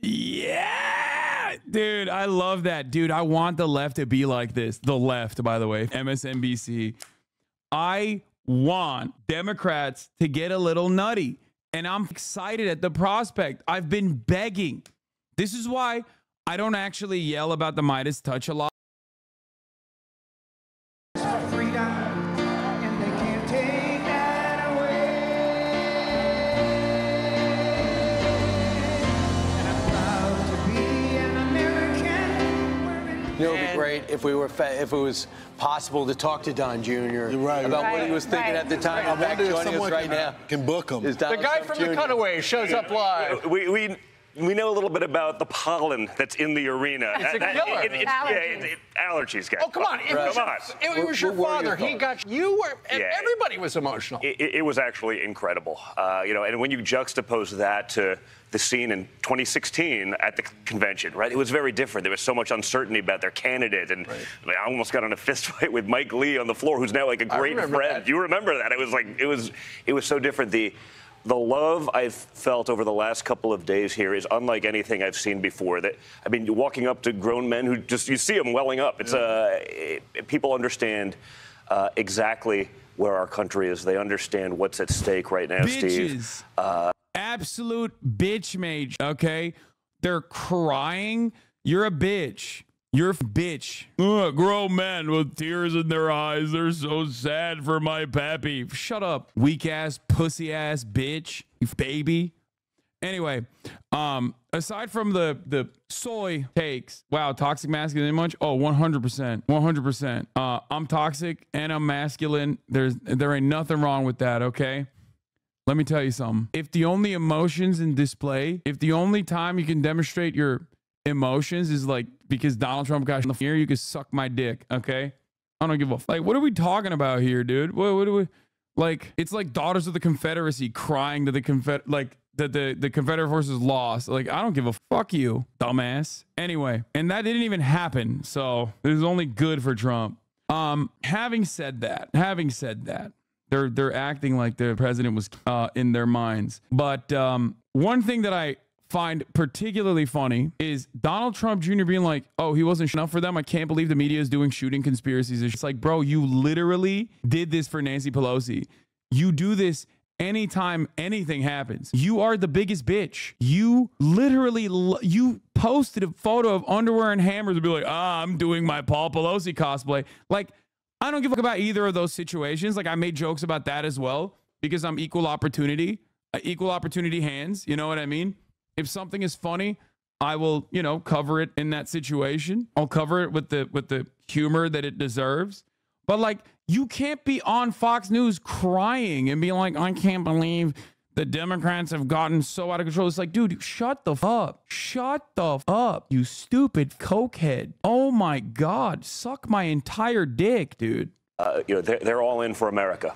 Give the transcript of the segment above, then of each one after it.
Yeah, dude, I love that. Dude, I want the left to be like this. The left, by the way, MSNBC. I want Democrats to get a little nutty, and I'm excited at the prospect. I've been begging. This is why I don't actually yell about the Midas touch a lot. Freedom, and they can't take that away. And I'm proud to be an American. You know, it'd be great if we were if it was possible to talk to Don Jr. about what he was thinking at the time. In fact, joining us right now can book him. The guy from the Cutaways shows up live. We know a little bit about the pollen that's in the arena. It's a killer. It's allergies, guys. Oh, come on. It was your father. He got you. Everybody was emotional. It was actually incredible. You know, and when you juxtapose that to the scene in 2016 at the convention, right? It was very different. There was so much uncertainty about their candidate, and I almost got in a fist fight with Mike Lee on the floor, who's now like a great friend. That. You remember that? It was like it was so different. The love I've felt over the last couple of days here is unlike anything I've seen before. That I mean, walking up to grown men who just you see them welling up. It's people understand exactly where our country is. They understand what's at stake right now, Bitches. Steve. Absolute bitch mage. Okay, they're crying. You're a bitch. You're a bitch. Grown men with tears in their eyes. They're so sad for my pappy. Shut up, weak ass, pussy ass bitch, you baby. Anyway, aside from the soy takes, wow, toxic masculine much? Oh, 100%, 100%. I'm toxic and I'm masculine. There ain't nothing wrong with that. Okay. Let me tell you something. If the only emotions in display, if the only time you can demonstrate your emotions is like because Donald Trump got in the fear, you could suck my dick, okay? I don't give a like. What are we talking about here, dude? What do we like? It's like Daughters of the Confederacy crying to the the Confederate forces lost. Like, I don't give a fuck you, dumbass. Anyway, and that didn't even happen, so it was only good for Trump. Having said that, they're acting like the president was in their minds. But one thing that I find particularly funny is Donald Trump Jr. being like, oh, he wasn't enough for them. I can't believe the media is doing shooting conspiracies. It's like, bro, you literally did this for Nancy Pelosi. You do this anytime anything happens. You are the biggest bitch. You literally, you posted a photo of underwear and hammers and be like, I'm doing my Paul Pelosi cosplay. Like, I don't give a fuck about either of those situations. Like, I made jokes about that as well because I'm equal opportunity hands. You know what I mean? If something is funny, I will, you know, cover it in that situation. I'll cover it with the humor that it deserves. But like, you can't be on Fox News crying and be like, I can't believe the Democrats have gotten so out of control. It's like, dude, shut the fuck up. Shut the fuck up, you stupid cokehead. Oh my God, suck my entire dick, dude. You know, they're all in for America.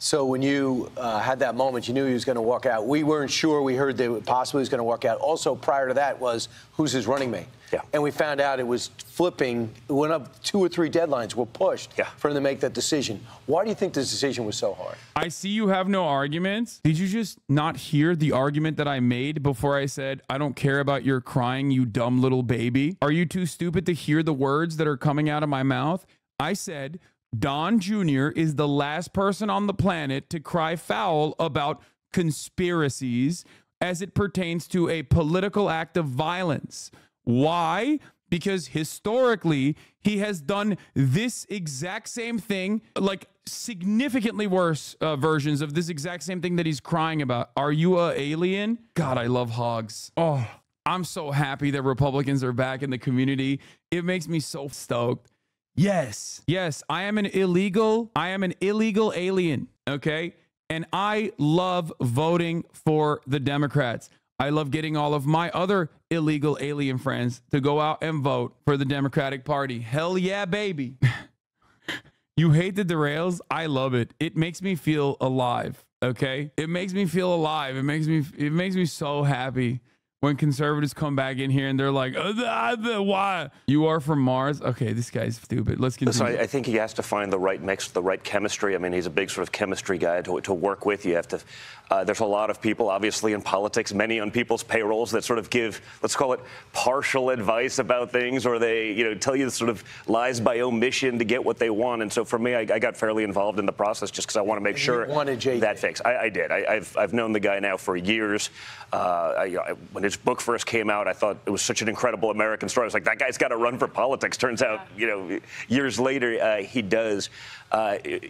So when you had that moment, you knew he was going to walk out. We weren't sure. We heard that possibly he was going to walk out. Also, prior to that was who's his running mate. Yeah. And we found out it was flipping. It went up 2 or 3 deadlines were pushed for him to make that decision. Why do you think this decision was so hard? I see you have no arguments. Did you just not hear the argument that I made before I said, I don't care about your crying, you dumb little baby? Are you too stupid to hear the words that are coming out of my mouth? I said, Don Jr. is the last person on the planet to cry foul about conspiracies as it pertains to a political act of violence. Why? Because historically, he has done this exact same thing, like significantly worse versions of this exact same thing that he's crying about. Are you an alien? God, I love hogs. Oh, I'm so happy that Republicans are back in the community. It makes me so stoked. Yes, I am an illegal alien, okay? And I love voting for the Democrats. I love getting all of my other illegal alien friends to go out and vote for the Democratic Party. Hell yeah, baby. You hate the derails? I love it. It makes me feel alive, okay? It makes me feel alive. It makes me so happy when conservatives come back in here and they're like, why? You are from Mars? Okay, this guy's stupid. Let's continue. So I think he has to find the right mix, the right chemistry. I mean, he's a big sort of chemistry guy to work with. You have to, there's a lot of people, obviously, in politics, many on people's payrolls that sort of give, let's call it, partial advice about things, or they, you know, tell you sort of lies by omission to get what they want. And so for me, I got fairly involved in the process just because I want to make sure that fix. I did. I've known the guy now for years. When his book first came out, I thought it was such an incredible American story. I was like, that guy's got to run for politics. Turns out, you know, years later, he does.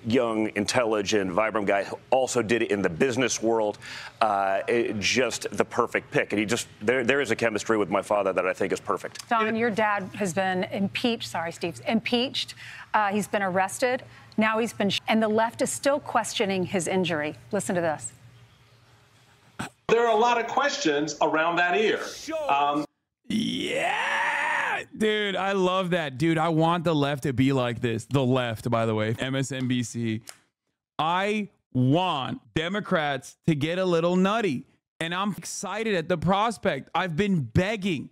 Young, intelligent, vibrant guy who also did it in the business world. Just the perfect pick. And he just, there is a chemistry with my father that I think is perfect. Don, your dad has been impeached. Sorry, Steve. Impeached. He's been arrested. Now he's been, and the left is still questioning his injury. Listen to this. There are a lot of questions around that ear. Yeah, dude, I love that. Dude, I want the left to be like this. The left, by the way, MSNBC. I want Democrats to get a little nutty, and I'm excited at the prospect. I've been begging.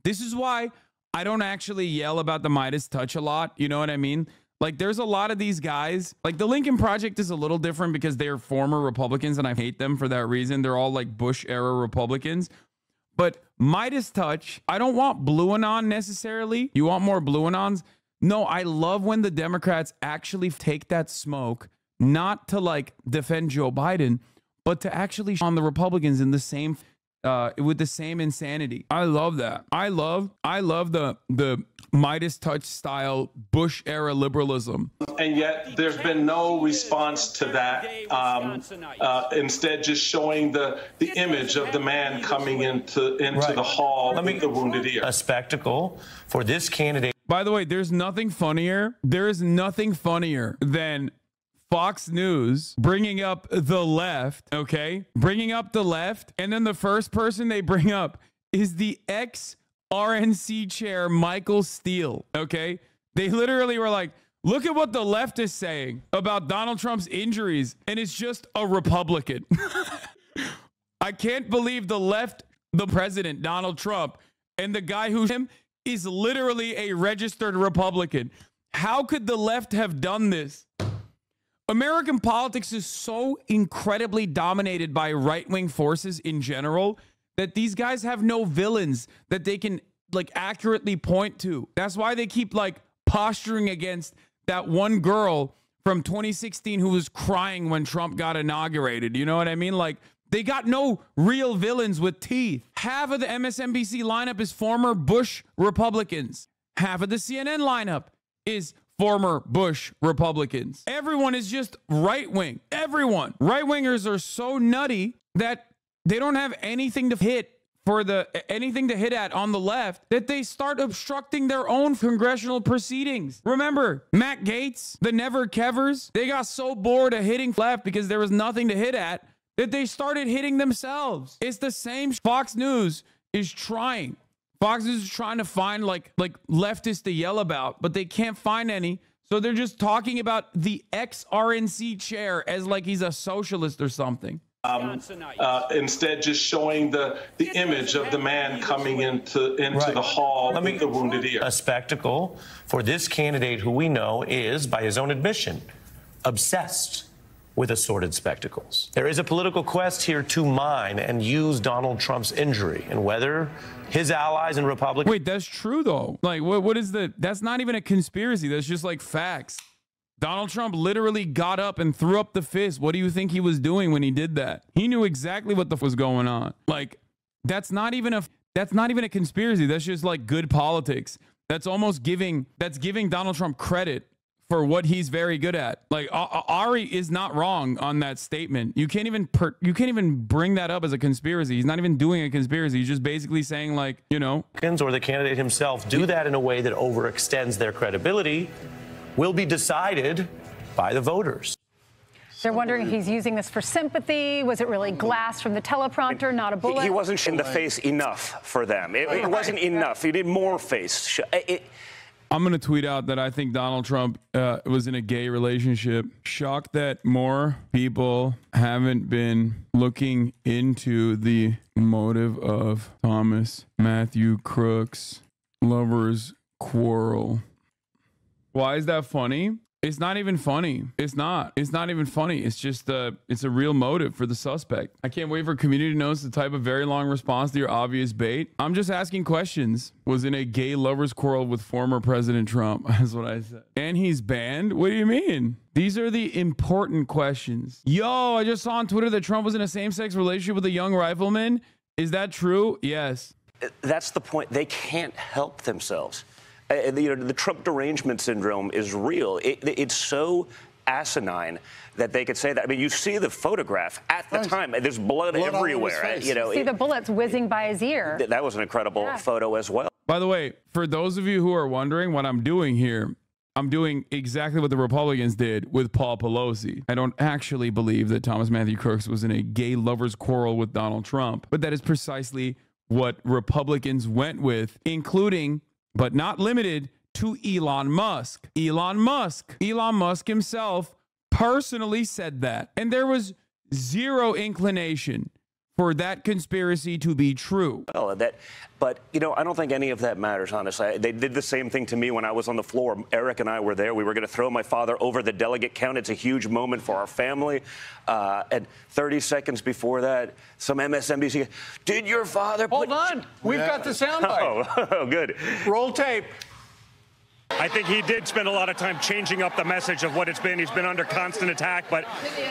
This is why I don't actually yell about the Midas touch a lot. You know what I mean? Like, there's a lot of these guys, like the Lincoln Project is a little different because they're former Republicans and I hate them for that reason. They're all like Bush era Republicans. But Midas touch, I don't want blue anon necessarily. You want more blue anons? No, I love when the Democrats actually take that smoke, not to like defend Joe Biden, but to actually on the Republicans in the same with the same insanity. I love that. I love the Midas touch style Bush era liberalism. And yet there's been no response to that. Instead, just showing the image of the man coming into the hall with the wounded ear. A spectacle for this candidate. By the way, there's nothing funnier. There is nothing funnier than Fox News bringing up the left, okay? Bringing up the left, and then the first person they bring up is the ex-RNC chair, Michael Steele, okay? They literally were like, look at what the left is saying about Donald Trump's injuries, and it's just a Republican. I can't believe the left, the president, Donald Trump, and the guy who's him is literally a registered Republican. How could the left have done this? American politics is so incredibly dominated by right-wing forces in general that these guys have no villains that they can like accurately point to. That's why they keep like posturing against that one girl from 2016 who was crying when Trump got inaugurated. You know what I mean? Like, they got no real villains with teeth. Half of the MSNBC lineup is former Bush Republicans. Half of the CNN lineup is former Bush Republicans. Everyone is just right-wing. Everyone. Right-wingers are so nutty that they don't have anything to hit at on the left that they start obstructing their own congressional proceedings. Remember, Matt Gaetz, the Never Kevers, they got so bored of hitting left because there was nothing to hit at that they started hitting themselves. It's the same. Fox News is trying. Fox News is trying to find like leftists to yell about, but they can't find any. So they're just talking about the ex-RNC chair as like he's a socialist or something. Instead, just showing the image of the man coming into the hall with the wounded ear. A spectacle for this candidate who we know is, by his own admission, obsessed with assorted spectacles. There is a political quest here to mine and use Donald Trump's injury, and whether his allies and Republicans... Wait, that's true, though. Like, what is that's not even a conspiracy. That's just, like, facts. Donald Trump literally got up and threw up the fist. What do you think he was doing when he did that? He knew exactly what the f was going on. Like, that's not even a conspiracy. That's just, like, good politics. That's almost giving Donald Trump credit for what he's very good at. Like, Ari is not wrong on that statement. You can't even bring that up as a conspiracy. He's not even doing a conspiracy. He's just basically saying, like, you know, or the candidate himself do that in a way that overextends their credibility will be decided by the voters. They're wondering if he's using this for sympathy. Was it really glass from the teleprompter, not a bullet? He wasn't in the face enough for them. It wasn't enough. He did more face. I'm going to tweet out that I think Donald Trump was in a gay relationship. Shocked that more people haven't been looking into the motive of Thomas Matthew Crook's lovers' quarrel. Why is that funny? It's not even funny. It's not even funny. It's just it's a real motive for the suspect. I can't wait for community to notice the type of very long response to your obvious bait. I'm just asking questions. Was in a gay lovers quarrel with former President Trump. That's what I said. And he's banned? What do you mean? These are the important questions. Yo, I just saw on Twitter that Trump was in a same-sex relationship with a young rifleman. Is that true? Yes. That's the point. They can't help themselves. The Trump derangement syndrome is real. It's so asinine that they could say that. I mean, you see the photograph at the time. There's blood everywhere. See the bullets whizzing by his ear. That was an incredible photo as well. By the way, for those of you who are wondering what I'm doing here, I'm doing exactly what the Republicans did with Paul Pelosi. I don't actually believe that Thomas Matthew Crooks was in a gay lovers quarrel with Donald Trump, but that is precisely what Republicans went with, including but not limited to Elon Musk. Elon Musk himself personally said that. And there was zero inclination for that conspiracy to be true. Oh, but, I don't think any of that matters, honestly. They did the same thing to me when I was on the floor. Eric and I were there. We were going to throw my father over the delegate count. It's a huge moment for our family. And 30 seconds before that, some MSNBC, did your father Hold on. We've got the soundbite. Oh, good. Roll tape. I think he did spend a lot of time changing up the message of what it's been. He's been under constant attack, but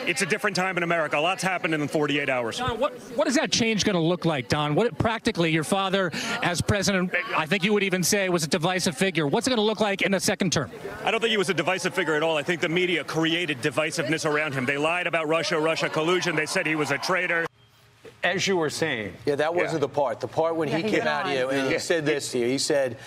it's a different time in America. A lot's happened in 48 hours. Don, what is that change going to look like, Don? What practically, your father as president, I think you would even say, was a divisive figure. What's it going to look like in the second term? I don't think he was a divisive figure at all. I think the media created divisiveness around him. They lied about Russia collusion. They said he was a traitor. As you were saying. Yeah, that wasn't the part. The part when he came out here and he said this to you. He said,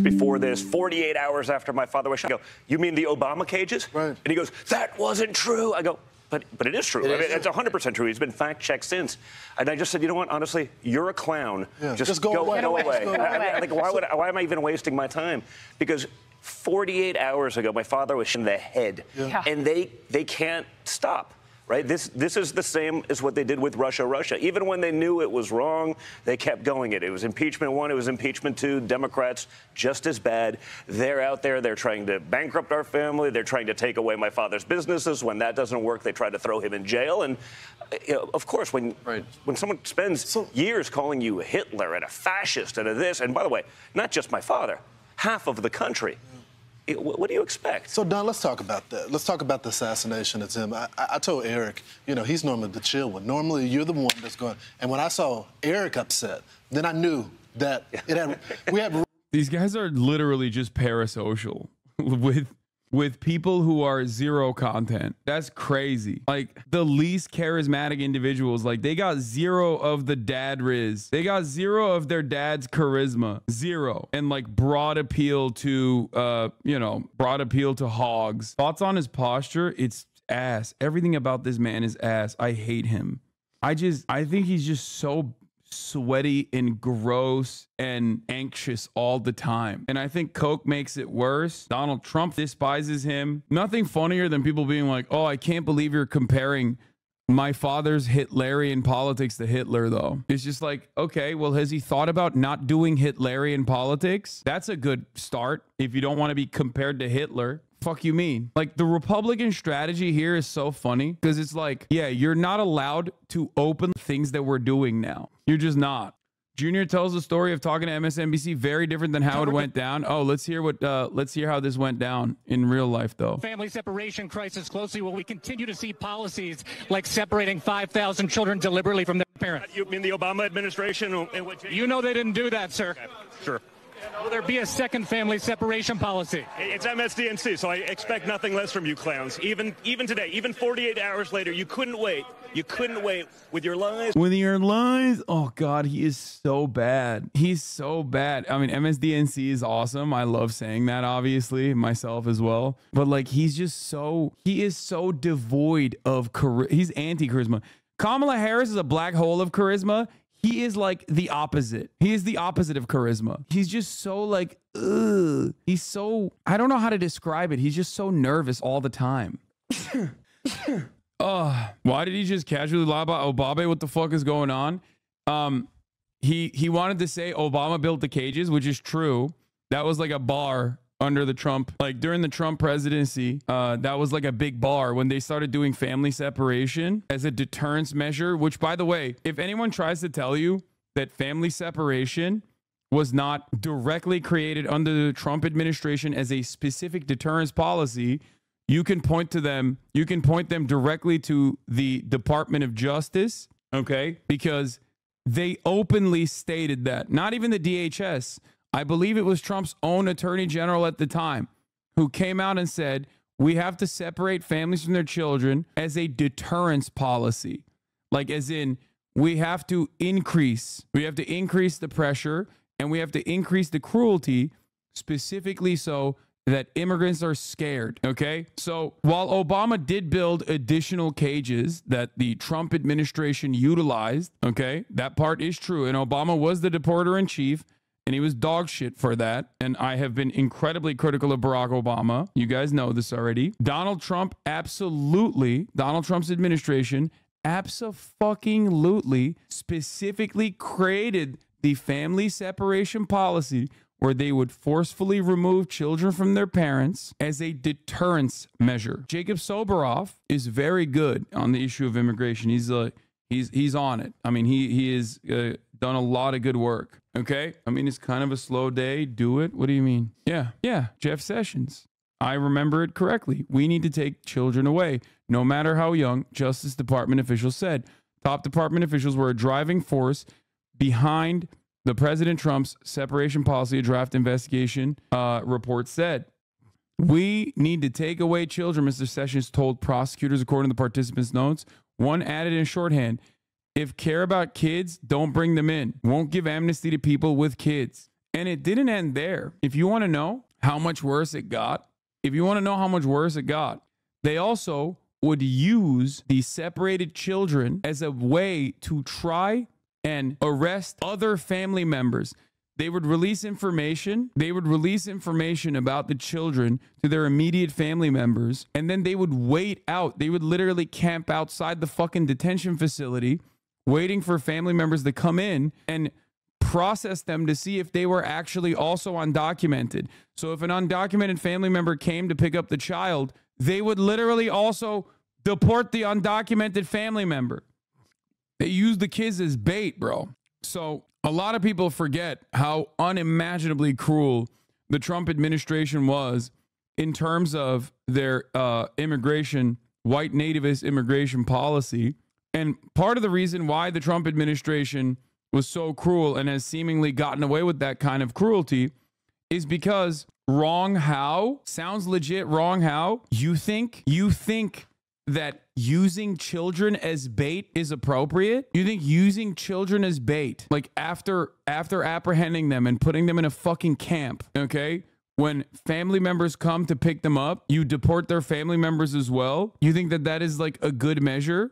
before this, 48 hours after my father was shot, I go, you mean the Obama cages? Right. And he goes, that wasn't true. I go, but it is true. It's 100% true. He's been fact-checked since. And I just said, you know what, honestly, you're a clown. Yeah. Just go away. Why am I even wasting my time? Because 48 hours ago, my father was in the head. Yeah. And they can't stop. Right? This is the same as what they did with Russia. Even when they knew it was wrong, they kept going it. It was impeachment 1, it was impeachment 2. Democrats, just as bad. They're out there. They're trying to bankrupt our family. They're trying to take away my father's businesses. When that doesn't work, they try to throw him in jail. And, of course, when someone spends years calling you Hitler and a fascist and a this, and by the way, not just my father, half of the country. What do you expect? So, Don, let's talk about that. Let's talk about the assassination attempt. I told Eric, he's normally the chill one. Normally, you're the one that's going. And when I saw Eric upset, then I knew that we had. These guys are literally just parasocial with people who are zero content. That's crazy. Like the least charismatic individuals, like they got zero of the dad riz. They got zero of their dad's charisma. Zero. And like broad appeal to, broad appeal to hogs. Thoughts on his posture? It's ass. Everything about this man is ass. I hate him. I think he's just so sweaty and gross and anxious all the time. And I think Coke makes it worse. Donald Trump despises him. Nothing funnier than people being like, oh, I can't believe you're comparing my father's Hitlerian politics to Hitler, though. It's just like, okay, well, has he thought about not doing Hitlerian politics? That's a good start if you don't want to be compared to Hitler. Fuck you mean? Like the Republican strategy here is so funny because it's like, yeah, you're not allowed to open things that we're doing now. You're just not. Junior tells the story of talking to MSNBC, very different than how it went down. Oh, let's hear how this went down in real life, though. Family separation crisis closely. Will we continue to see policies like separating 5,000 children deliberately from their parents? You mean the Obama administration? You know they didn't do that, sir. Okay. Sure. Will there be a second family separation policy? It's MSDNC, so I expect nothing less from you clowns. Even today, even 48 hours later, you couldn't wait. You couldn't wait with your lies. With your lies? Oh, God, he is so bad. He's so bad. I mean, MSDNC is awesome. I love saying that, obviously, myself as well. But, like, he is so devoid of charisma. He's anti-charisma. Kamala Harris is a black hole of charisma. He is like the opposite. He is the opposite of charisma. He's just so like, ugh. He's so, I don't know how to describe it. He's just so nervous all the time. Why did he just casually lie about Obama? What the fuck is going on? He wanted to say Obama built the cages, which is true. That was like a bar under the Trump, like during the Trump presidency, that was like a big bar when they started doing family separation as a deterrence measure, which, by the way, if anyone tries to tell you that family separation was not directly created under the Trump administration as a specific deterrence policy, you can point them directly to the Department of Justice, okay? Because they openly stated that. Not even the DHS. I believe it was Trump's own attorney general at the time who came out and said, we have to separate families from their children as a deterrence policy. Like, as in, we have to increase the pressure, and we have to increase the cruelty, specifically so that immigrants are scared, okay? So while Obama did build additional cages that the Trump administration utilized, okay, that part is true, and Obama was the deporter in chief, and he was dog shit for that. And I have been incredibly critical of Barack Obama. You guys know this already. Donald Trump's administration abso-fucking-lutely specifically created the family separation policy where they would forcefully remove children from their parents as a deterrence measure. Jacob Soboroff is very good on the issue of immigration. He's on it. I mean, he has done a lot of good work. Okay. I mean, it's kind of a slow day. Do it. What do you mean? Yeah. Jeff Sessions. I remember it correctly. We need to take children away, no matter how young, Justice Department officials said. Top department officials were a driving force behind the President Trump's separation policy, a draft investigation report said. We need to take away children, Mr. Sessions told prosecutors, according to the participants' notes. One added in shorthand, if care about kids, don't bring them in. Won't give amnesty to people with kids. And it didn't end there. If you want to know how much worse it got, they also would use the separated children as a way to try and arrest other family members. They would release information. About the children to their immediate family members. And then they would wait out. They would literally camp outside the fucking detention facility, waiting for family members to come in and process them to see if they were actually also undocumented. So if an undocumented family member came to pick up the child, they would literally also deport the undocumented family member. They used the kids as bait, bro. So a lot of people forget how unimaginably cruel the Trump administration was in terms of their white nativist immigration policy. And part of the reason why the Trump administration was so cruel and has seemingly gotten away with that kind of cruelty is because wrong how sounds legit. Wrong how you think that using children as bait is appropriate? You think using children as bait, like after apprehending them and putting them in a fucking camp, okay? When family members come to pick them up, you deport their family members as well? You think that is like a good measure?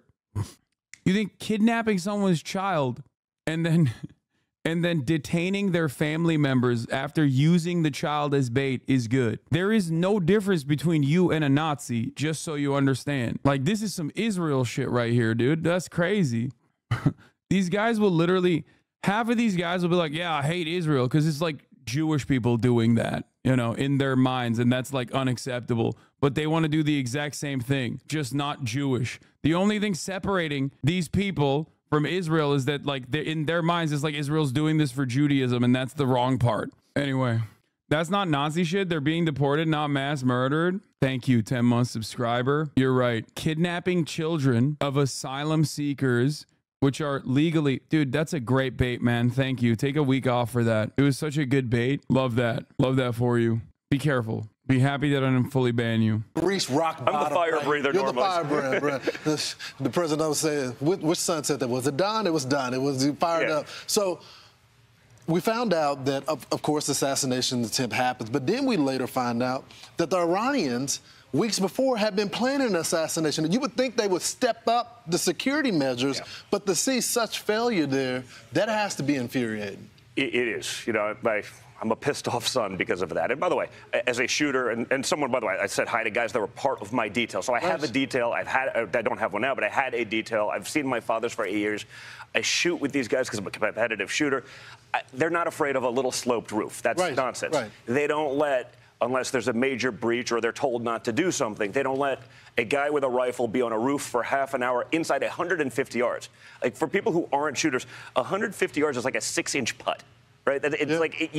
You think kidnapping someone's child and then detaining their family members after using the child as bait is good? There is no difference between you and a Nazi, just so you understand. Like, this is some Israel shit right here, dude. That's crazy. These guys will literally, half of these guys will be like, yeah, I hate Israel because it's like Jewish people doing that, you know, in their minds, and that's like unacceptable. But they want to do the exact same thing, just not Jewish. The only thing separating these people from Israel is that, like, in their minds, it's like Israel's doing this for Judaism, and that's the wrong part. Anyway, that's not Nazi shit. They're being deported, not mass murdered. Thank you, 10-month subscriber. You're right. Kidnapping children of asylum seekers, which are legally... Dude, that's a great bait, man. Thank you. Take a week off for that. It was such a good bait. Love that. Love that for you. Be careful. Be happy that I didn't fully ban you. Grease rock bottom. I'm the fire breather You're normally. the fire breather, bro. The president was saying, which son said that? Was it Don? It was Don. It was fired up. So we found out that, of course, the assassination attempt happens, but then we later find out that the Iranians, weeks before, had been planning an assassination. You would think they would step up the security measures, but to see such failure there, that has to be infuriating. It is. You know, I'm a pissed off son because of that. And by the way, as a shooter, and someone, by the way, I said hi to guys that were part of my detail. So I have a detail. I don't have one now, but I had a detail. I've seen my fathers for 8 years. I shoot with these guys because I'm a competitive shooter. They're not afraid of a little sloped roof. That's nonsense. They don't let, unless there's a major breach or they're told not to do something, they don't let a guy with a rifle be on a roof for half an hour inside 150 yards. Like, for people who aren't shooters, 150 yards is like a 6-inch putt, right? It's like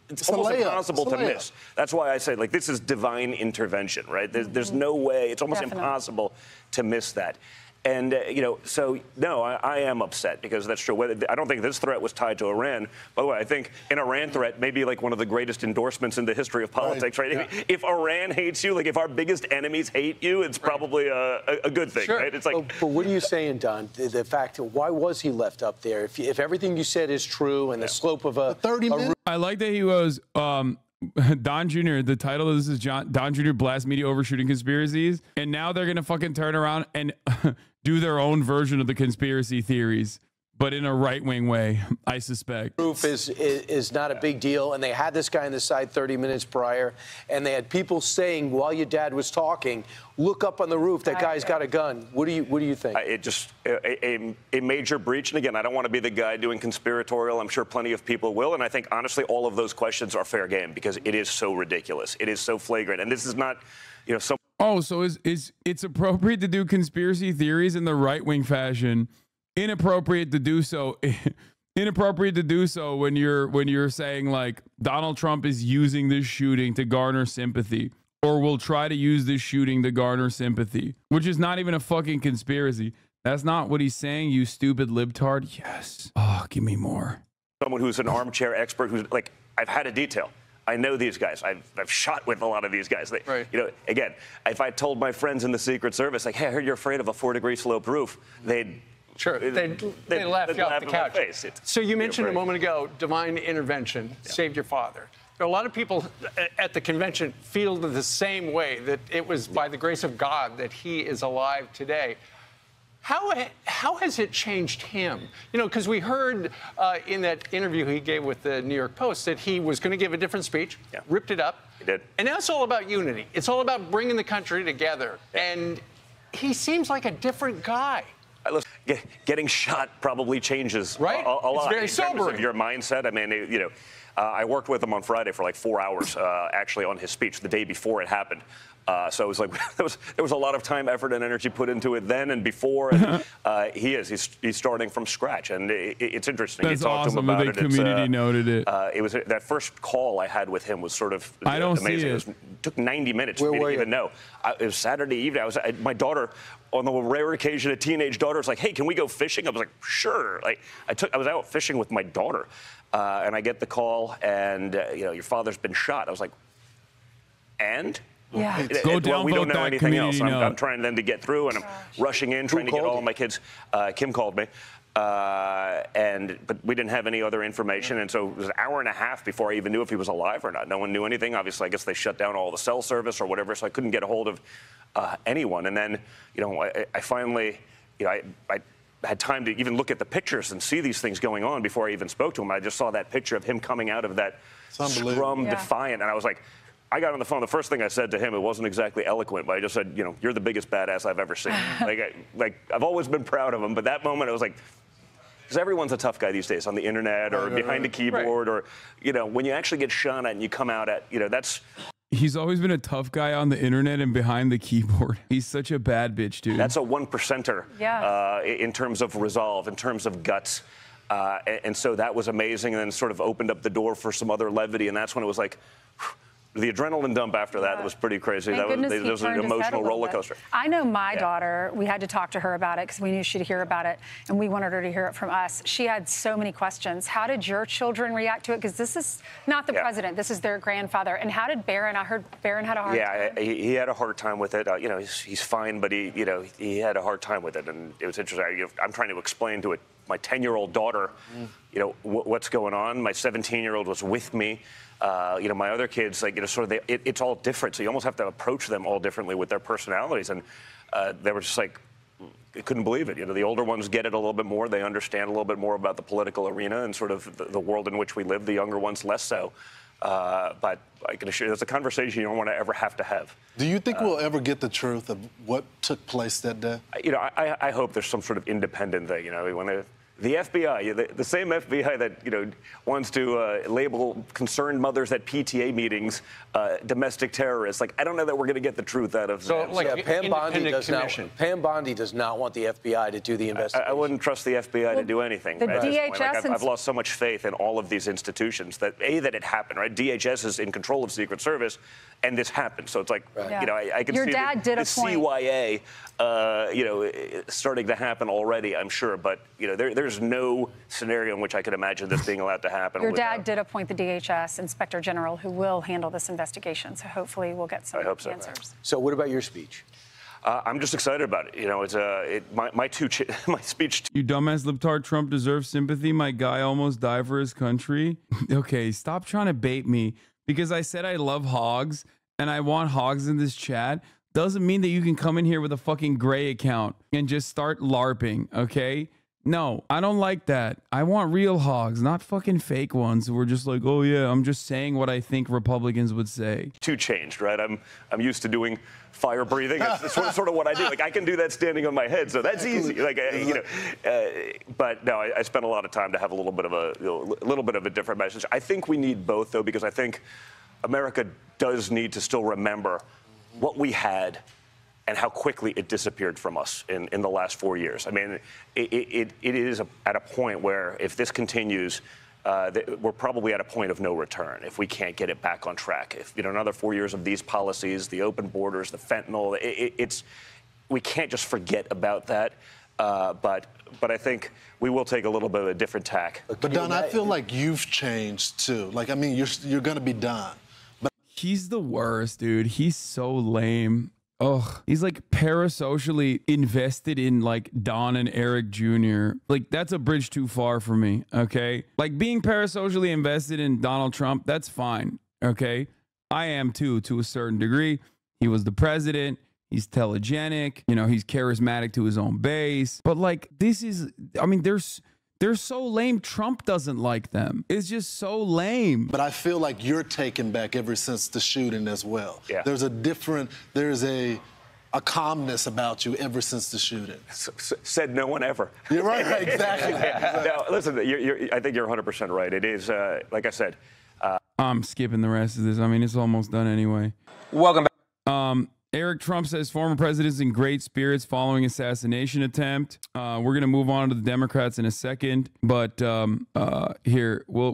it's almost impossible to miss. That's why I say, like, this is divine intervention, right? There's no way. It's almost impossible to miss that. And, you know, so, no, I am upset because that's true. I don't think this threat was tied to Iran. By the way, I think an Iran threat may be like one of the greatest endorsements in the history of politics, right? Yeah. If Iran hates you, like if our biggest enemies hate you, it's probably a good thing, right? It's like. But what are you saying, Don? The fact, why was he left up there? If everything you said is true and the slope of a 30 minutes. I like that he was. Don Jr., the title of this is Don Jr. Blast Media Overshooting Conspiracies. And now they're going to fucking turn around and do their own version of the conspiracy theories, but in a right-wing way, I suspect. Roof is not a big deal. And they had this guy on the side 30 minutes prior. And they had people saying while your dad was talking, look up on the roof, that guy's got a gun. What do you think? It just, a major breach. And again, I don't want to be the guy doing conspiratorial. I'm sure plenty of people will. And I think, honestly, all of those questions are fair game because it is so ridiculous. It is so flagrant. And this is not, you know, some. Oh, so it's appropriate to do conspiracy theories in the right-wing fashion. Inappropriate to do so. Inappropriate to do so when you're saying, like, Donald Trump is using this shooting to garner sympathy, or will try to use this shooting to garner sympathy, which is not even a fucking conspiracy. That's not what he's saying, you stupid libtard. Yes. Oh, give me more. Someone who's an armchair expert who's like, I've had a detail. I know these guys. I've shot with a lot of these guys. You know, again, if I told my friends in the Secret Service, like, hey, I heard you're afraid of a 4-degree sloped roof, they'd laugh you off the couch. So you mentioned a moment ago, divine intervention saved your father. There are a lot of people at the convention feel the same way, that it was by the grace of God that he is alive today. How has it changed him? You know, because we heard in that interview he gave with the New York Post that he was going to give a different speech, ripped it up. He did. And now it's all about unity. It's all about bringing the country together. And he seems like a different guy. Getting shot probably changes a lot. It's very in sobering. terms of your mindset. I mean, you know, I worked with him on Friday for like 4 hours, actually, on his speech the day before it happened. So it was like there was a lot of time, effort, and energy put into it then and before. And he's starting from scratch, and it's interesting. That's you talked awesome. to him about the community noted it. It was that first call I had with him was sort of amazing. It took 90 minutes for me to even know. It was Saturday evening. My daughter, on the rare occasion, a teenage daughter was like, "Hey, can we go fishing?" I was like, "Sure." Like I was out fishing with my daughter, and I get the call, and you know, your father's been shot. I was like, and. Yeah. Go down. We don't know anything else. I'm Note. trying then to get through, and I'm rushing in, trying to get all of my kids. Kim called me, but we didn't have any other information, and so it was an hour and a half before I even knew if he was alive or not. No one knew anything. Obviously, I guess they shut down all the cell service or whatever, so I couldn't get a hold of anyone. And then, you know, I finally, you know, I had time to even look at the pictures and see these things going on before I even spoke to him. I just saw that picture of him coming out of that scrum defiant, and I was like. I got on the phone. The first thing I said to him, it wasn't exactly eloquent, but I just said, you know, you're the biggest badass I've ever seen. like I've always been proud of him, but that moment I was like, because everyone's a tough guy these days on the internet or behind a keyboard or, you know, when you actually get shot at and you come out at, you know, that's. He's always been a tough guy on the internet and behind the keyboard. He's such a bad bitch, dude. That's a 1%er in terms of resolve, in terms of guts. And so that was amazing, and then sort of opened up the door for some other levity, and that's when it was like. The adrenaline dump after that was pretty crazy. That was an emotional roller coaster. I know my daughter, we had to talk to her about it because we knew she'd hear about it, and we wanted her to hear it from us. She had so many questions. How did your children react to it? Because this is not the president. This is their grandfather. And how did Barron? I heard Barron had a hard time. Yeah, he had a hard time with it. You know, he's fine, but he had a hard time with it. And it was interesting. I'm trying to explain to a my 10-year-old daughter, you know, what's going on. My 17-year-old was with me. You know, my other kids, like, you know, sort of, it's all different. So you almost have to approach them all differently with their personalities. And they were just like, I couldn't believe it. You know, the older ones get it a little bit more. They understand a little bit more about the political arena and sort of the world in which we live. The younger ones less so. But I can assure you, there's a conversation you don't want to ever have to have. Do you think we'll ever get the truth of what took place that day? You know, I hope there's some sort of independent thing. You know, when the FBI, the same FBI that, you know, wants to label concerned mothers at PTA meetings domestic terrorists. Like, I don't know that we're going to get the truth out of so, them. like, yeah, Pam Bondi does not want the FBI to do the investigation. I wouldn't trust the FBI to do anything. The right? DHS Like, I've lost so much faith in all of these institutions that that it happened. Right? DHS is in control of Secret Service, and this happened. So it's like, you know, I can Your see dad did the a point. CYA, you know, starting to happen already. I'm sure, but you know, there's no scenario in which I could imagine this being allowed to happen. Your dad did appoint the DHS Inspector General who will handle this investigation, so hopefully we'll get some answers. So what about your speech? I'm just excited about it. You know, it's my speech. You dumbass libtard, Trump deserves sympathy. My guy almost died for his country. Okay, stop trying to bait me because I said I love hogs and I want hogs in this chat. Doesn't mean that you can come in here with a fucking gray account and just start LARPing, okay? No, I don't like that. I want real hogs, not fucking fake ones who are just like, oh yeah, I'm just saying what I think Republicans would say. Too changed, right? I'm used to doing fire breathing. It's sort of what I do. Like, I can do that standing on my head, so that's easy. Like, you know, but no, I spent a lot of time to have a little bit of a different message. I think we need both, though, because I think America does need to still remember what we had and how quickly it disappeared from us in the last 4 years. I mean, it is at a point where if this continues, we're probably at a point of no return if we can't get it back on track. If, you know, another 4 years of these policies, the open borders, the fentanyl, we can't just forget about that. But I think we will take a little bit of a different tack. But Don, I feel like you've changed too. Like, I mean, you're going to be done. But he's the worst, dude. He's so lame. Ugh, he's like parasocially invested in like Don and Eric Jr. Like, that's a bridge too far for me, okay? Like, being parasocially invested in Donald Trump, that's fine, okay? I am too, to a certain degree. He was the president. He's telegenic. You know, he's charismatic to his own base. But like, this is, I mean, they're so lame. Trump doesn't like them. It's just so lame. But I feel like you're taken back ever since the shooting as well. Yeah. There's a calmness about you ever since the shooting. Said no one ever. You're right, exactly. Now, listen, I think you're 100% right. It is, like I said. I'm skipping the rest of this. I mean, it's almost done anyway. Welcome back. Eric Trump says former president's in great spirits following assassination attempt. We're going to move on to the Democrats in a second. But here, we'll